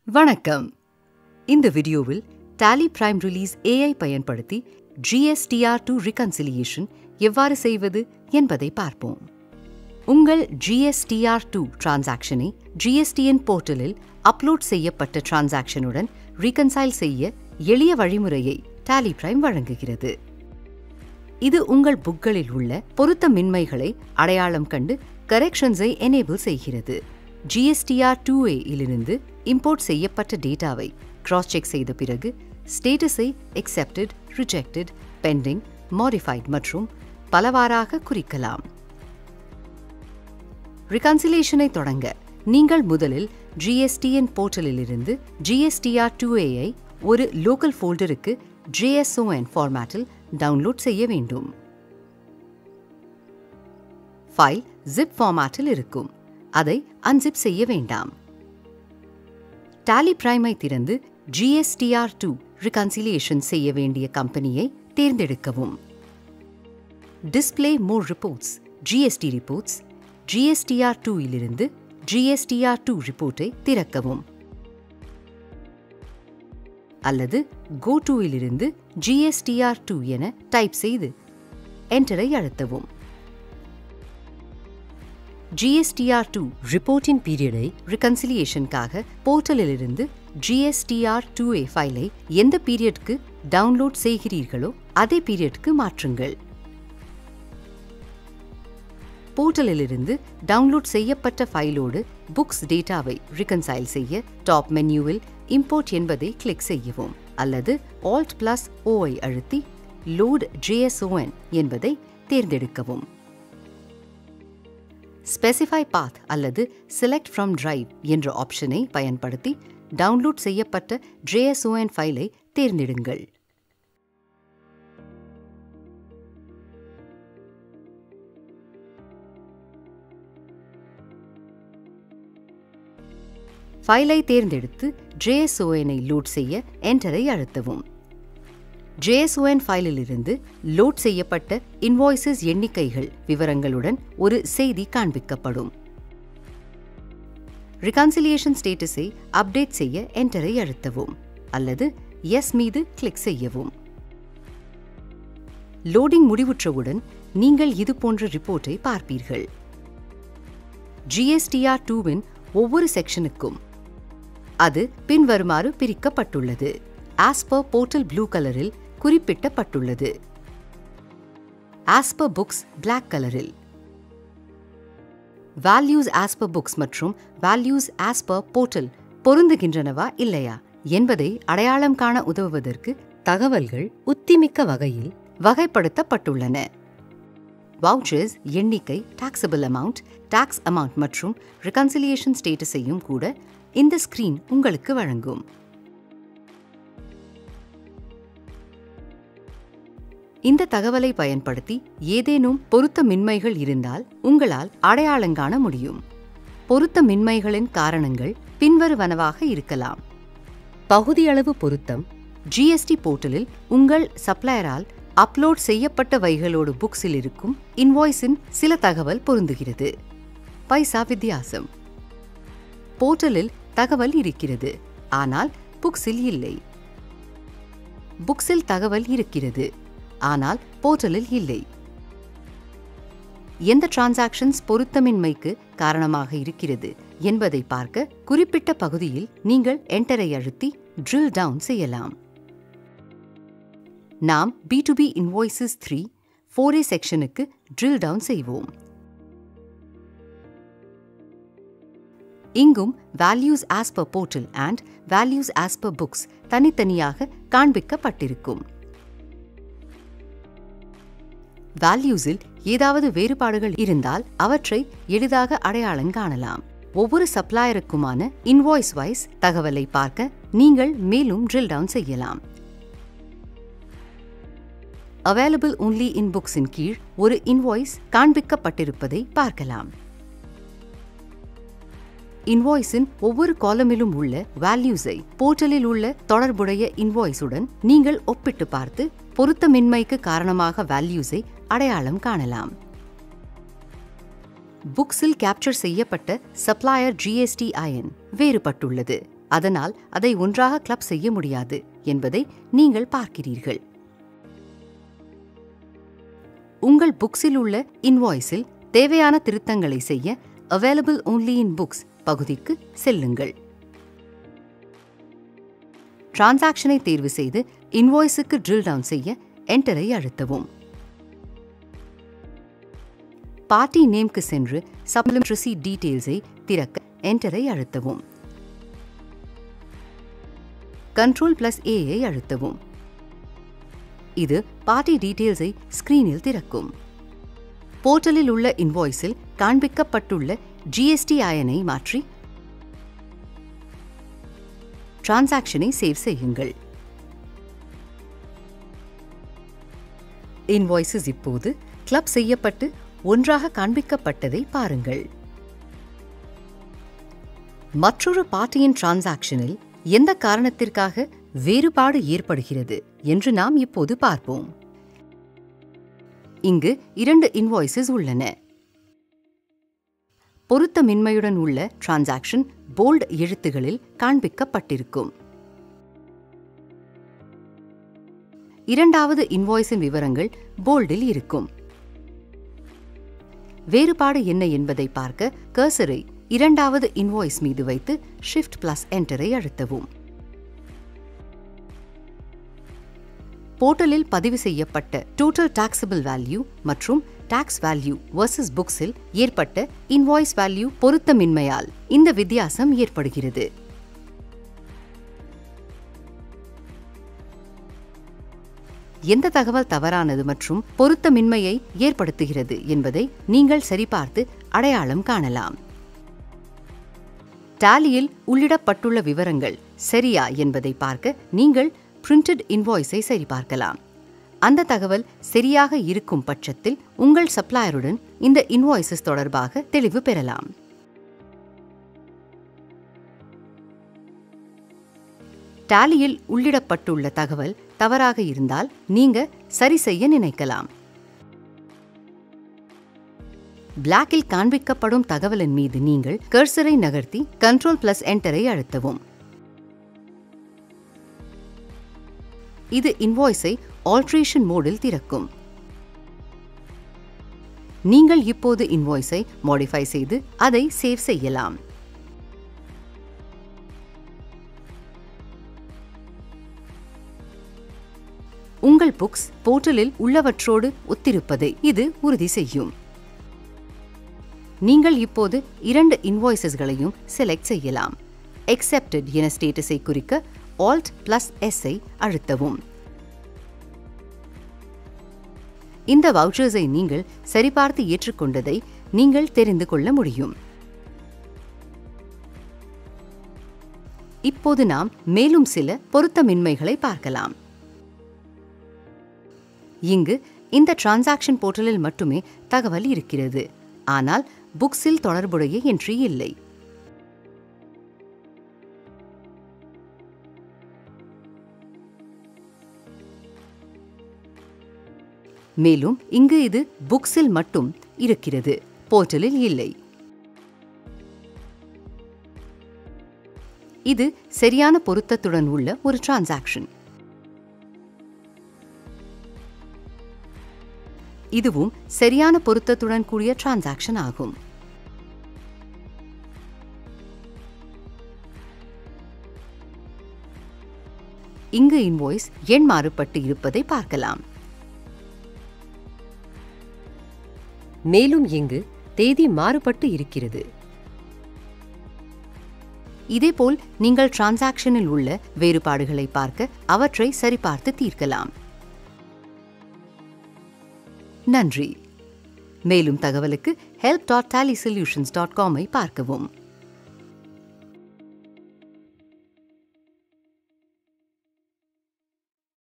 வணக்கம். இந்த வீடியோவில் Tally Prime Release AI பயன்படுத்தி GSTR2 reconciliation எவ்வாறு செய்வது என்பதை பார்ப்போம். உங்கள் GSTR2 டிரான்சாக்ஷனை GSTN போர்ட்டலில் அப்லோட் செய்யப்பட்ட டிரான்சாக்ஷனுடன் reconcile செய்ய எளிய வழிமுறையை Tally Prime வழங்குகிறது. இது உங்கள் புக்களில் உள்ள பொருத்தமின்மைகளை அடையாளம் கண்டு கரெக்ஷன்ஸை எனேபிள் செய்கிறது. GSTR2A இலிருந்து இம்போர்ட் செய்யப்பட்ட டேட்டாவை கிராஸ் செக் செய்த பிறகு ஸ்டேட்டஸை accepted, rejected, pending, modified மற்றும் பலவாறாக குறிக்கலாம். reconciliation-ஐ தொடங்க நீங்கள் முதலில் GSTN போர்ட்டலிலிருந்து GSTR2A-ஐ ஒரு லோக்கல் ஃபோல்டருக்கு JSON ஃபார்மேட்டில் டவுன்லோட் செய்ய வேண்டும். ஃபைல் zip ஃபார்மேட்டில் இருக்கும். அதை unzip செய்ய வேண்டாம். Tally Prime-ஐ திறந்து GSTR2 reconciliation செய்ய வேண்டிய கம்பெனியை தேர்ந்தெடுக்கவும். Display more reports, GST reports, GSTR2 இலிருந்து GSTR2 ரிப்போர்ட்டை திறக்கவும். அல்லது Go to இலிருந்து GSTR2 என டைப் செய்து Enter-ஐ அழுத்தவும். GSTR2 ரிப்போர்ட்டின் பீரியடை reconciliation-க்காக போர்ட்டலிலிருந்து GSTR2A ஃபைலை எந்த பீரியட்க்கு டவுன்லோட் செய்கிறீர்களோ அதே பீரியட்க்கு மாற்றுங்கள். போர்ட்டலிலிருந்து டவுன்லோட் செய்யப்பட்ட ஃபைலோடு புக்ஸ் டேட்டாவை reconcile செய்ய டாப் மெனுவில் இம்போர்ட் என்பதை கிளிக் செய்யவும். அல்லது Alt+O-ஐ அழுத்தி Load JSON என்பதை தேர்ந்தெடுக்கவும். Specify Path அல்லது Select from Drive என்ற ஆப்ஷனை பயன்படுத்தி டவுன்லோட் செய்யப்பட்ட JSON ஃபைலை தேர்ந்தெடுங்கள். ஃபைலை தேர்ந்தெடுத்து JSON-ஐ லோட் செய்ய Enter-ஐ அழுத்தவும். JSON ஃபைலிலிருந்து லோட் செய்யப்பட்ட இன்வாய்சஸ் எண்ணிக்கைகள் விவரங்களுடன் ஒரு செய்தி காண்பிக்கப்படும். reconciliation ஸ்டேட்டஸை அப்டேட் செய்ய Enter-ஐ அழுத்தவும். அல்லது Yes மீது கிளிக் செய்யவும். லோடிங் முடிவுற்றவுடன் நீங்கள் இது போன்ற ரிப்போர்ட்டை பார்ப்பீர்கள். GSTR2-வின் ஒவ்வொரு செக்ஷனுக்கும் அது பின்வருமாறு பிரிக்கப்பட்டுள்ளது. As per portal blue கலரில் குறிப்பிட்டப்பட்டுள்ளது. As per books black கலரில். Values as per books மற்றும் Values as per portal பொருந்துகின்றனவா இல்லையா என்பதை அடையாளம் காண உதவுவதற்கு தகவல்கள் உத்திமிக்க வகையில் வகைப்படுத்தப்பட்டுள்ளன. Vouchers எண்ணிக்கை, taxable amount, tax amount மற்றும் reconciliation ஸ்டேட்டஸையும் கூட இந்த ஸ்கிரீன் உங்களுக்கு வழங்கும். இந்த தகவலை பயன்படுத்தி ஏதேனும் பொருத்தமின்மைகள் இருந்தால் உங்களால் அடையாளங்காண முடியும். பொருத்தமின்மைகளின் காரணங்கள் பின்வருவனவாக இருக்கலாம். பகுதியளவு பொருத்தம். GST போர்ட்டலில் உங்கள் சப்ளையரால் அப்லோட் செய்யப்பட்டவைகளோடு புக்ஸில் இருக்கும் இன்வாய்ஸின் சில தகவல் பொருந்துகிறது. பைசா வித்தியாசம். போர்ட்டலில் தகவல் இருக்கிறது, ஆனால் புக்ஸில் இல்லை. புக்ஸில் தகவல் இருக்கிறது, ஆனால் போர்ட்டலில் இல்லை. எந்த டிரான்சாக்ஷன்ஸ் பொருத்தமின்மைக்கு காரணமாக இருக்கிறது என்பதை பார்க்க குறிப்பிட்ட பகுதியில் நீங்கள் Enter-ஐ அழுத்தி drill down செய்யலாம். நாம் B2B Invoices 3 4A செக்ஷனுக்கு drill down செய்வோம். இங்கும் Values as per portal and Values as per books தனித்தனியாக காண்பிக்கப்பட்டிருக்கும். வேல்யூஸில் ஏதாவது வேறுபாடுகள் இருந்தால் அவற்றை எளிதாக அடையாளம் காணலாம். ஒவ்வொரு சப்ளையருக்குமான இன்வாய்ஸ் வைஸ் தகவலை பார்க்க நீங்கள் மேலும் drill down செய்யலாம். Available only in books இன் கீழ் ஒரு இன்வாய்ஸ் காண்பிக்கப்பட்டிருப்பதை பார்க்கலாம். இன்வாய்ஸின் ஒவ்வொரு காலமிலும் உள்ள வேல்யூஸை போர்ட்டலில் உள்ள தொடர்புடைய இன்வாய்ஸுடன் நீங்கள் ஒப்பிட்டு பார்த்து பொருத்தமின்மைக்கு காரணமாக வேல்யூஸை அடையாளம் காணலாம். புக்ஸில் கேப்சர் செய்யப்பட்ட சப்ளையர் GSTIN வேறுபட்டுள்ளது. அதனால் அதை ஒன்றாக கிளப் செய்ய முடியாது என்பதை நீங்கள் பார்க்கிறீர்கள். உங்கள் புக்ஸில் உள்ள இன்வாய்ஸில் தேவையான திருத்தங்களை செய்ய அவைலபிள் ஒன்லி இன் புக்ஸ் பகுதிக்கு செல்லுங்கள். டிரான்சாக்ஷனை தேர்வு செய்து இன்வாய்ஸுக்கு ட்ரில் டவுன் செய்ய என்டரை அழுத்தவும். பார்ட்டி நேம்க்கு சென்று சப்ளிமெண்ட் ரிசீட் டீடைல்ஸை திறக்க என்டரை அழுத்தவும். Ctrl+A அழுத்தவும். இது பார்ட்டி டீடைல்ஸை ஸ்கிரீனில் திறக்கும். போர்ட்டலில் உள்ள இன்வாய்ஸில் காண்பிக்கப்பட்டுள்ள GSTIN-ஐ மாற்றி டிரான்சாக்ஷனை சேவ் செய்யுங்கள். இன்வாய்ஸஸ் இப்போது கிளப் செய்யப்பட்டு ஒன்றாக காண்பிக்கப்பட்டதை பாருங்கள். மற்றொரு பார்ட்டியின் டிரான்சாக்ஷனில் எந்த காரணத்திற்காக வேறுபாடு ஏற்படுகிறது என்று நாம் இப்போது பார்ப்போம். இங்கு 2 இன்வாய்ஸஸ் உள்ளன. பொருத்தமின்மையுடன் உள்ள டிரான்சாக்ஷன் போல்ட் எழுத்துகளில் காண்பிக்கப்பட்டிருக்கும். இரண்டாவது இன்வாய்ஸின் விவரங்கள் போல்டில் இருக்கும். வேறுபாடு என்ன என்பதை பார்க்க கர்சரை இரண்டாவது இன்வாய்ஸ் மீது வைத்து Shift+Enter அழுத்தவும். போர்ட்டலில் பதிவு செய்யப்பட்ட டோட்டல் டாக்ஸபிள் வேல்யூ மற்றும் டாக்ஸ் வேல்யூ வர்சஸ் புக்ஸில் ஏற்பட்ட இன்வாய்ஸ் வேல்யூ பொருத்தமின்மையால் இந்த வித்தியாசம் ஏற்படுகிறது. எந்த தகவல் தவறானது மற்றும் பொருத்தமின்மையை ஏற்படுத்துகிறது என்பதை நீங்கள் சரிபார்த்து அடையாளம் காணலாம். டாலியில் உள்ளிடப்பட்டுள்ள விவரங்கள் சரியா என்பதை பார்க்க நீங்கள் பிரிண்டட் இன்வாய்ஸை சரிபார்க்கலாம். அந்த தகவல் சரியாக இருக்கும் பட்சத்தில் உங்கள் சப்ளையருடன் இந்த இன்வாய்ஸஸ் தொடர்பாக தெளிவு பெறலாம். டாலியில் உள்ளிடப்பட்டுள்ள தகவல் தவறாக இருந்தால் நீங்க சரி செய்ய நினைக்கலாம். பிளாக்கில் காண்பிக்கப்படும் தகவலின் மீது நீங்கள் கர்சரை நகர்த்தி Ctrl+Enter அழுத்தவும். இது இன்வாய்ஸை ஆல்ட்ரேஷன் மோடில் திறக்கும். நீங்கள் இப்போது இன்வாய்ஸை மாடிஃபை செய்து அதை சேவ் செய்யலாம். உங்கள் புக்ஸ் போர்ட்டலில் உள்ளவற்றோடு ஒத்திருப்பதை இது உறுதி செய்யும். நீங்கள் இப்போது 2 இன்வாய்ஸஸ்களையும் செலக்ட் செய்யலாம். Accepted என ஸ்டேட்டஸை குறிக்க Alt+S அழுத்தவும். இந்த வவுச்சர்ஸை நீங்கள் சரிபார்த்து ஏற்றுக்கொண்டதை நீங்கள் தெரிந்து கொள்ள முடியும். இப்போது நாம் மேலும் சில பொருத்தமின்மைகளை பார்க்கலாம். இங்கு இந்த டிரான்சாக்ஷன் போர்ட்டலில் மட்டுமே தகவல் இருக்கிறது, ஆனால் புக்ஸில் தொடர்புடைய என்ட்ரி இல்லை. மேலும் இங்கு இது புக்ஸில் மட்டும் இருக்கிறது, போர்ட்டலில் இல்லை. இது சரியான பொருத்தத்துடன் உள்ள ஒரு டிரான்சாக்ஷன். இதுவும் சரியான பொருத்தத்துடன் கூடிய டிரான்சாக்ஷன் ஆகும். இங்கு இன்வாய்ஸ் எண் மாறுபட்டு இருப்பதை பார்க்கலாம். மேலும் இங்கு தேதி மாறுபட்டு இருக்கிறது. இதேபோல் நீங்கள் டிரான்சாக்ஷனில் உள்ள வேறுபாடுகளை பார்க்க அவற்றை சரிபார்த்து தீர்க்கலாம். நன்றி. மேலும் தகவலுக்கு help.tallysolutions.com ஐ பார்க்கவும்.